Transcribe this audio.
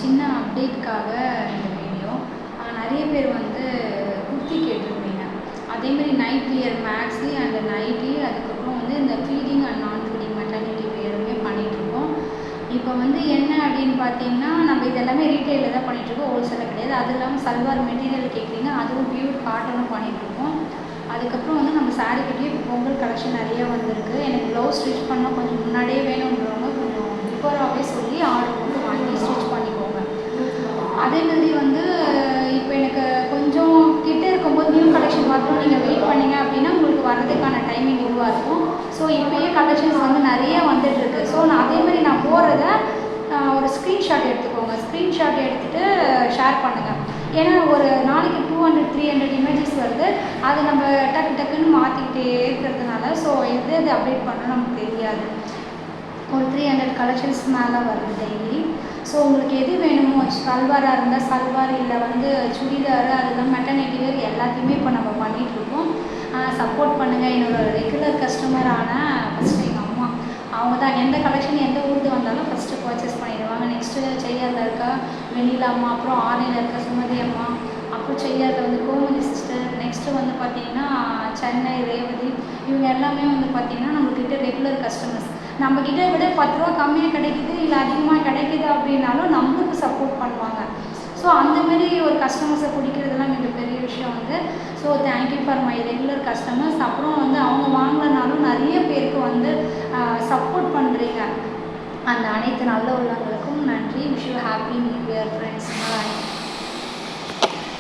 சின்ன அப்டேட்காக இந்த வீடியோ. நிறைய பேர் வந்து குர்த்தி கேட்டிருந்தீங்க. அதேமாதிரி night wear maxi and nighty, அதுக்கப்புறம் வந்து இந்த feeding and non feeding maternity வியருமே பண்ணிகிட்ருக்கோம். இப்போ வந்து என்ன அப்படின்னு பார்த்தீங்கன்னா, நம்ம இதெல்லாமே ரீட்டெயிலில் தான் பண்ணிகிட்ருக்கோம், ஹோல்சேலில் கிடையாது. அது இல்லாமல் சல்வார் மெட்டீரியல் கேட்குறீங்க, அதுவும் பியூர் காட்டனும் பண்ணிகிட்ருக்கோம். அதுக்கப்புறம் வந்து நம்ம சாரீ கட்டியே இப்போ பொங்கல் கலெக்ஷன் நிறைய வந்திருக்கு. எனக்கு ப்ளவுஸ் ஸ்டிச் பண்ணால் கொஞ்சம் முன்னாடியே வேணுன்றவங்க கொஞ்சம் பிஃபோராகவே சொல்லி ஆர்டர் போட்டு வாங்கி ஸ்டிச் பண்ணிக்கோங்க. அதே மாதிரி வந்து இப்போ எனக்கு கொஞ்சம் கிட்டே இருக்கும்போது நியூ கலெக்ஷன் பார்த்தோம் நீங்கள் வெயிட் பண்ணிங்க அப்படின்னா உங்களுக்கு வர்றதுக்கான டைமிங் இதுவாக இருக்கும். ஸோ இப்போயே கலெக்ஷன்ஸ் வந்து நிறைய வந்துட்டுருக்கு. ஸோ நான் அதேமாதிரி நான் போடுறத ஒரு ஸ்க்ரீன்ஷாட் எடுத்துக்கோங்க. ஸ்க்ரீன்ஷாட் எடுத்துகிட்டு ஷேர் பண்ணுங்கள். ஏன்னா ஒரு நாளைக்கு 200-300 இமேஜஸ் வருது. அதை நம்ம டக்குன்னு மாற்றிக்கிட்டே இருக்கிறதுனால ஸோ எது அப்டேட் பண்ணணும் நமக்கு தெரியாது. ஒரு 300 கலெக்ஷன்ஸ் மேலே வருது டெய்லி. ஸோ உங்களுக்கு எது வேணுமோ, சல்வாராக இருந்தால் சல்வார், இல்லை வந்து சுடிதார், அதெல்லாம் மெட்டர்னிட்டி வேர் எல்லாத்தையுமே இப்போ நம்ம பண்ணிகிட்ருக்கோம். சப்போர்ட் பண்ணுங்கள். என்னோடய ரெகுலர் கஸ்டமரான ஃபஸ்ட்டு எங்கள் அம்மா, அவங்க தான் எந்த கலெக்ஷன் எந்த ஊருக்கு வந்தாலும் ஃபஸ்ட்டு பர்ச்சேஸ் பண்ணிடுவாங்க. நெக்ஸ்ட்டு செய்யாரில் இருக்கா வெண்ணிலா அம்மா, அப்புறம் ஆரணியில் இருக்க சுமதி அம்மா, அப்புறம் செய்யாரில் வந்து கோமதி சிஸ்டர், நெக்ஸ்ட்டு வந்து பார்த்திங்கன்னா சென்னை ரேவதி, இவங்க எல்லாமே வந்து பார்த்திங்கன்னா நம்மக்கிட்ட ரெகுலர் கஸ்டமர்ஸ். நம்மக்கிட்ட விட 10 ரூபா கம்மியாக கிடைக்குது இல்லை அதிகமாக கிடைக்குது அப்படின்னாலும் நம்மளுக்கு சப்போர்ட் பண்ணுவாங்க. ஸோ அந்தமாரி ஒரு கஸ்டமர்ஸை பிடிக்கிறதுலாம் மிகப்பெரிய விஷயம் வந்து. So thank you for my regular customers. அப்புறம் வந்து அவங்க வாங்கினாலும் நிறைய பேருக்கு வந்து சப்போர்ட் பண்ணுறீங்க. அந்த அனைத்து நல்ல உள்ளவங்களுக்கும் நன்றி. Wish you happy new year friends. Bye.